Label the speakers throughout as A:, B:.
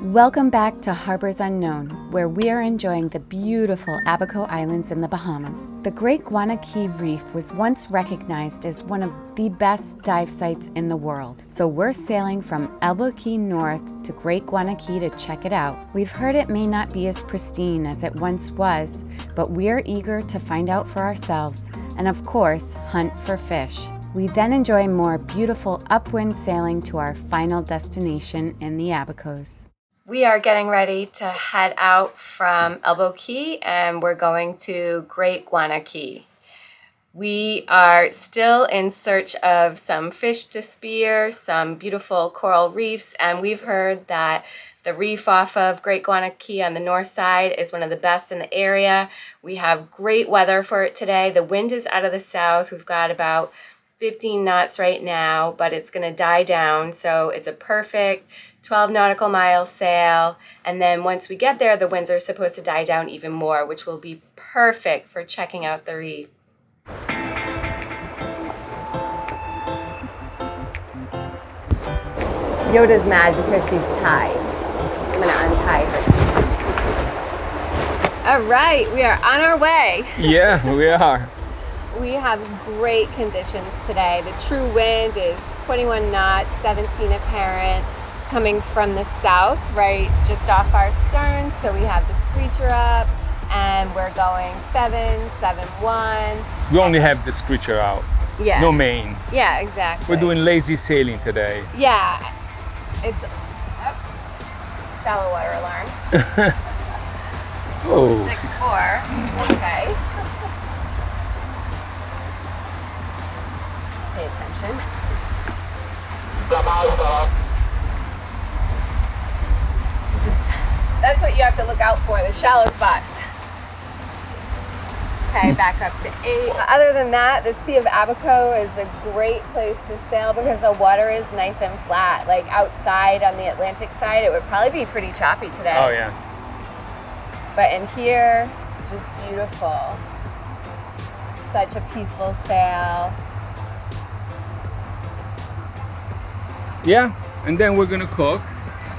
A: Welcome back to Harbors Unknown, where we are enjoying the beautiful Abaco Islands in the Bahamas. The Great Guana Key Reef was once recognized as one of the best dive sites in the world, so we're sailing from Elbow Key North to Great Guana Key to check it out. We've heard it may not be as pristine as it once was, but we're eager to find out for ourselves and, of course, hunt for fish. We then enjoy more beautiful upwind sailing to our final destination in the Abacos. We are getting ready to head out from Elbow Key and we're going to Great Guana Key. We are still in search of some fish to spear, some beautiful coral reefs, and we've heard that the reef off of Great Guana Key on the north side is one of the best in the area. We have great weather for it today. The wind is out of the south. We've got about 15 knots right now, but it's going to die down, so it's a perfect 12 nautical mile sail, and then once we get there, the winds are supposed to die down even more, which will be perfect for checking out the reef. Yoda's mad because she's tied. I'm going to untie her. All right, we are on our way.
B: Yeah, we are.
A: We have great conditions today. The true wind is 21 knots, 17 apparent. Coming from the south, right just off our stern, so we have the screecher up and we're going 771.
B: We only have the screecher out.
A: Yeah.
B: No main.
A: Yeah, exactly.
B: We're doing lazy sailing today.
A: Yeah. It's shallow water alarm.
B: Oh.
A: 6'4". Okay. Let's pay attention. That's what you have to look out for, the shallow spots. Okay, back up to 8. Other than that, the Sea of Abaco is a great place to sail because the water is nice and flat. Like outside on the Atlantic side, it would probably be pretty choppy today.
B: Oh yeah.
A: But in here, it's just beautiful. Such a peaceful sail.
B: Yeah, and then we're gonna cook.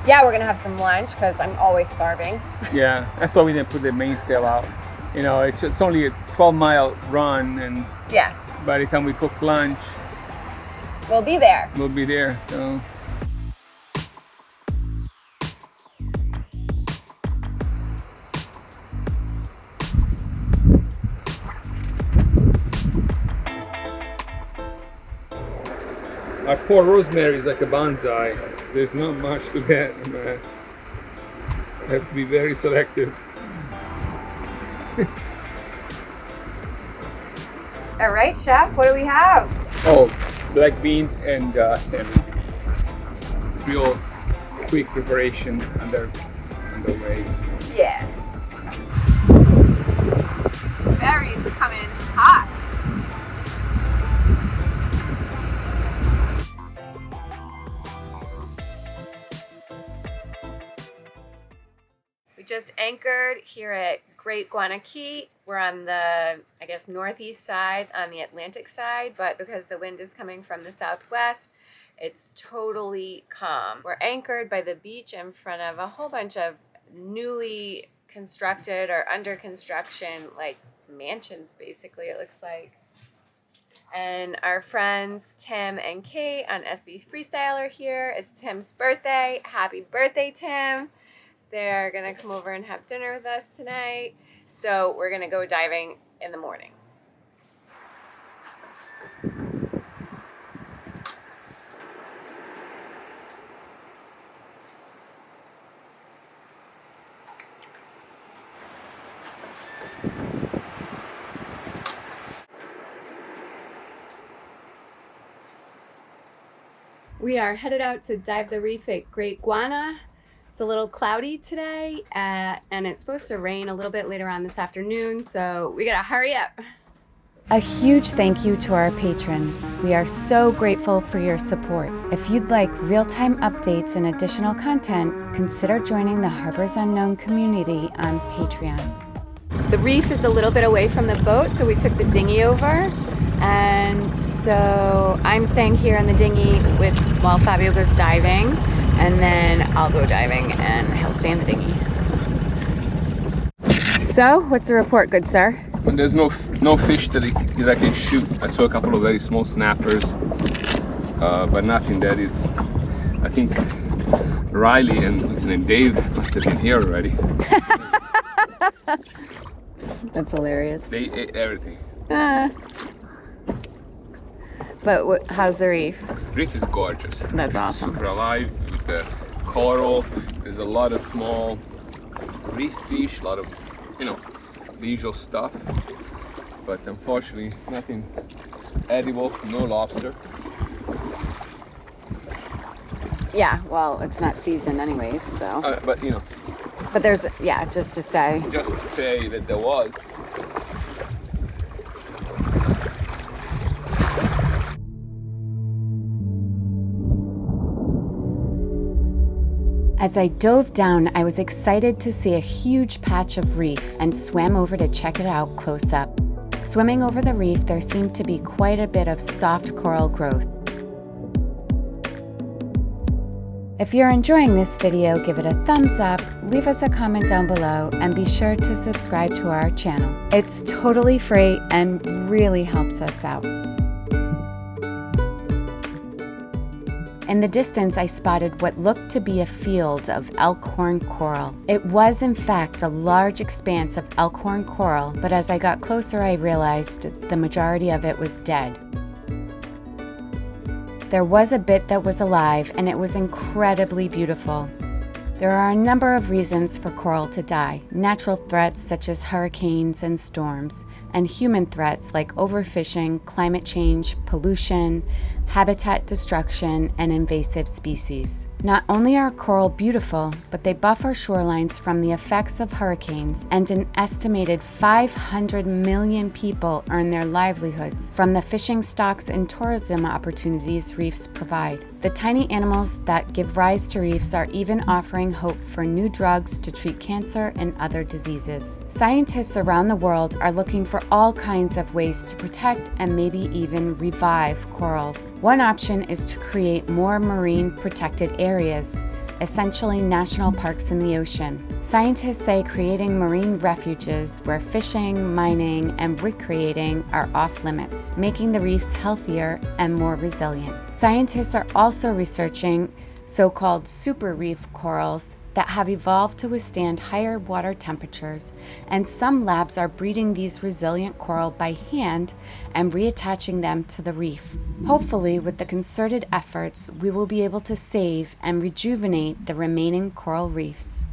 A: Yeah, we're gonna have some lunch because I'm always starving.
B: Yeah, that's why we didn't put the mainsail out. You know, it's only a 12-mile run, and
A: yeah,
B: by the time we cook lunch,
A: we'll be there.
B: We'll be there. So. Our poor rosemary is like a bonsai. There's not much to get. I have to be very selective.
A: All right, chef, what do we have?
B: Oh, black beans and salmon. Real quick preparation underway.
A: Yeah. Berries coming hot. We just anchored here at Great Guana Key. We're on the, I guess, northeast side on the Atlantic side, but because the wind is coming from the southwest, it's totally calm. We're anchored by the beach in front of a whole bunch of newly constructed or under construction, like mansions, basically, it looks like. And our friends Tim and Kate on SB Freestyle are here. It's Tim's birthday. Happy birthday, Tim. They're gonna come over and have dinner with us tonight. So we're gonna go diving in the morning. We are headed out to dive the reef at Great Guana. It's a little cloudy today, and it's supposed to rain a little bit later on this afternoon, so we gotta hurry up. A huge thank you to our patrons. We are so grateful for your support. If you'd like real-time updates and additional content, consider joining the Harbors Unknown community on Patreon. The reef is a little bit away from the boat, so we took the dinghy over, and so I'm staying here in the dinghy while Fabio goes diving. and then I'll go diving and he'll stay in the dinghy. So, what's the report, good sir?
B: When there's no fish that I can shoot. I saw a couple of very small snappers, but nothing that is. I think Riley and what's his name, Dave, must have been here already.
A: That's hilarious.
B: They ate everything.
A: But how's the reef?
B: Reef is gorgeous.
A: That's awesome.
B: Super alive with the coral. There's a lot of small reef fish, a lot of, you know, the usual stuff. But unfortunately, nothing edible, no lobster.
A: Yeah, well, it's not seasoned anyways, so.
B: But you know.
A: But there's, yeah, just to say.
B: Just to say that there was.
A: As I dove down, I was excited to see a huge patch of reef and swam over to check it out close up. Swimming over the reef, there seemed to be quite a bit of soft coral growth. If you're enjoying this video, give it a thumbs up, leave us a comment down below, and be sure to subscribe to our channel. It's totally free and really helps us out. In the distance, I spotted what looked to be a field of elkhorn coral. It was, in fact, a large expanse of elkhorn coral, but as I got closer, I realized the majority of it was dead. There was a bit that was alive, and it was incredibly beautiful. There are a number of reasons for coral to die: natural threats such as hurricanes and storms, and human threats like overfishing, climate change, pollution, habitat destruction, and invasive species. Not only are coral beautiful, but they buffer shorelines from the effects of hurricanes, and an estimated 500 million people earn their livelihoods from the fishing stocks and tourism opportunities reefs provide. The tiny animals that give rise to reefs are even offering hope for new drugs to treat cancer and other diseases. Scientists around the world are looking for all kinds of ways to protect and maybe even revive corals. One option is to create more marine protected areas, essentially national parks in the ocean. Scientists say creating marine refuges where fishing, mining, and recreating are off limits, making the reefs healthier and more resilient. Scientists are also researching so-called super reef corals that have evolved to withstand higher water temperatures, and some labs are breeding these resilient coral by hand and reattaching them to the reef. Hopefully, with the concerted efforts, we will be able to save and rejuvenate the remaining coral reefs.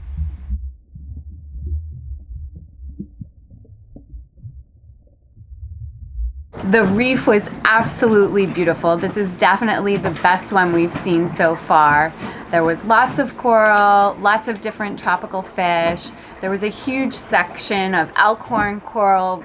A: The reef was absolutely beautiful. This is definitely the best one we've seen so far. There was lots of coral, lots of different tropical fish. There was a huge section of elkhorn coral,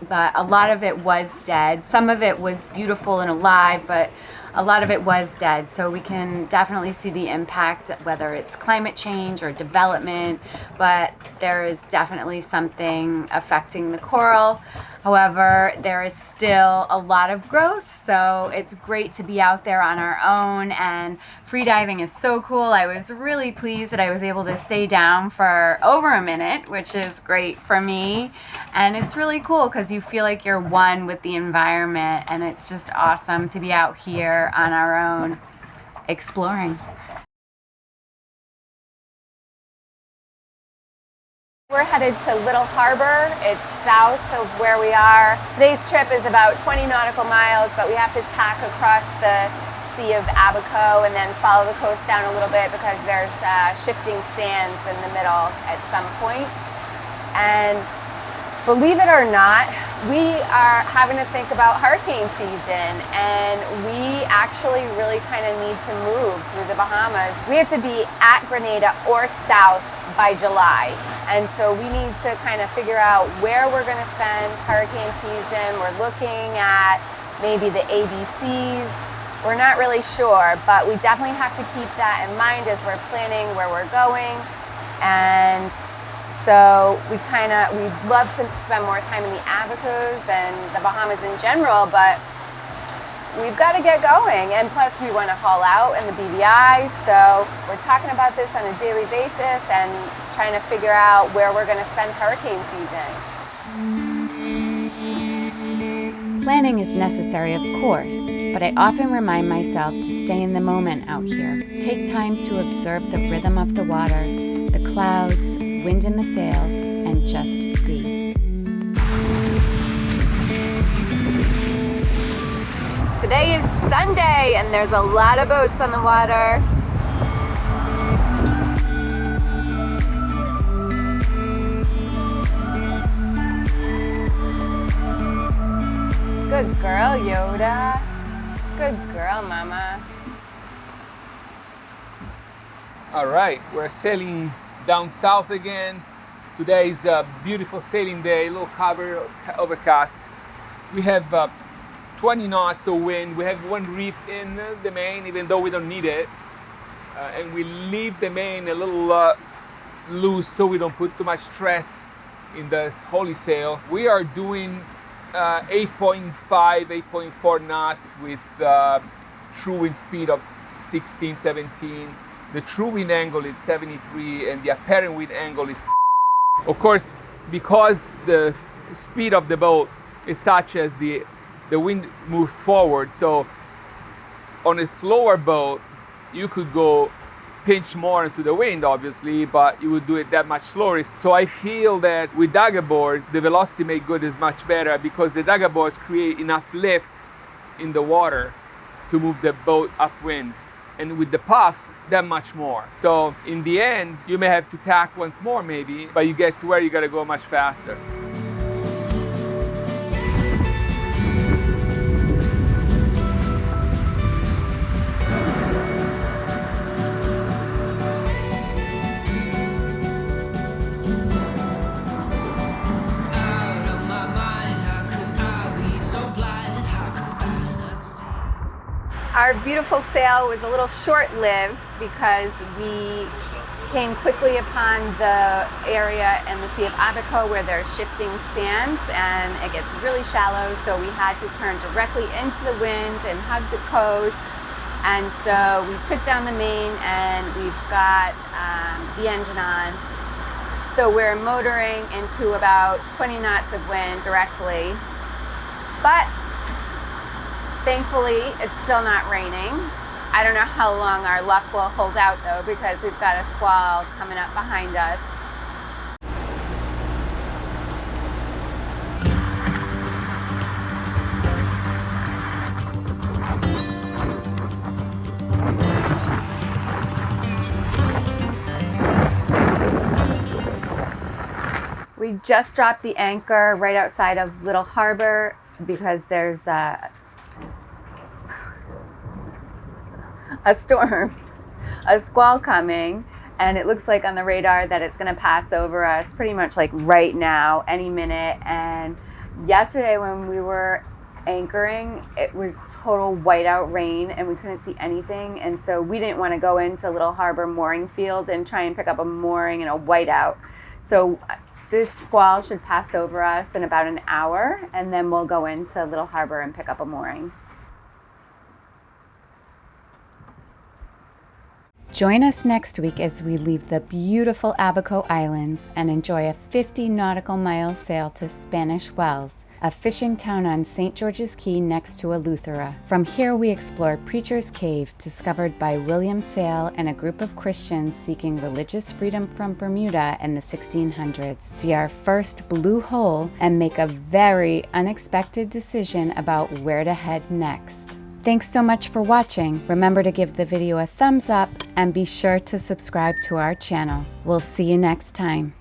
A: but a lot of it was dead. Some of it was beautiful and alive, but a lot of it was dead. So we can definitely see the impact, whether it's climate change or development, but there is definitely something affecting the coral. However, there is still a lot of growth, so it's great to be out there on our own, and free diving is so cool. I was really pleased that I was able to stay down for over a minute, which is great for me. And it's really cool because you feel like you're one with the environment, and it's just awesome to be out here on our own exploring. We're headed to Little Harbour. It's south of where we are. Today's trip is about 20 nautical miles, but we have to tack across the Sea of Abaco and then follow the coast down a little bit because there's shifting sands in the middle at some points. And believe it or not, we are having to think about hurricane season, and we actually really kind of need to move through the Bahamas. We have to be at Grenada or south by July, and so we need to kind of figure out where we're going to spend hurricane season. We're looking at maybe the ABCs. We're not really sure, but we definitely have to keep that in mind as we're planning where we're going. And so we'd love to spend more time in the Abacos and the Bahamas in general, but we've got to get going. And plus we want to haul out in the BVI, so we're talking about this on a daily basis and trying to figure out where we're going to spend hurricane season. Planning is necessary, of course, but I often remind myself to stay in the moment out here. Take time to observe the rhythm of the water, the clouds, wind in the sails, and just be. Today is Sunday, and there's a lot of boats on the water. Good girl, Yoda. Good girl, Mama.
B: All right, we're sailing down south again. Today is a beautiful sailing day, a little overcast. We have 20 knots of wind. We have one reef in the main, even though we don't need it. And we leave the main a little loose so we don't put too much stress in the holy sail. We are doing 8.5, 8.4 knots with true wind speed of 16, 17. The true wind angle is 73 and the apparent wind angle is Of course, because the speed of the boat is such as the wind moves forward, so on a slower boat you could go pinch more into the wind, obviously, but you would do it that much slower. So I feel that with dagger boards, the velocity make good is much better because the dagger boards create enough lift in the water to move the boat upwind. And with the puffs, that much more. So in the end, you may have to tack once more maybe, but you get to where you gotta go much faster.
A: Our beautiful sail was a little short-lived because we came quickly upon the area in the Sea of Abaco where there's shifting sands and it gets really shallow, so we had to turn directly into the wind and hug the coast. And so we took down the main and we've got the engine on. So we're motoring into about 20 knots of wind directly. But thankfully, it's still not raining. I don't know how long our luck will hold out though, because we've got a squall coming up behind us. We just dropped the anchor right outside of Little Harbour because there's a storm, a squall coming, and it looks like on the radar that it's going to pass over us pretty much like right now, any minute. And yesterday when we were anchoring, it was total whiteout rain and we couldn't see anything, and so we didn't want to go into Little Harbour mooring field and try and pick up a mooring in a whiteout. So this squall should pass over us in about an hour, and then we'll go into Little Harbour and pick up a mooring. Join us next week as we leave the beautiful Abaco Islands and enjoy a 50 nautical mile sail to Spanish Wells, a fishing town on St. George's Key next to Eleuthera. From here we explore Preacher's Cave, discovered by William Sale and a group of Christians seeking religious freedom from Bermuda in the 1600s, see our first blue hole, and make a very unexpected decision about where to head next. Thanks so much for watching. Remember to give the video a thumbs up and be sure to subscribe to our channel. We'll see you next time.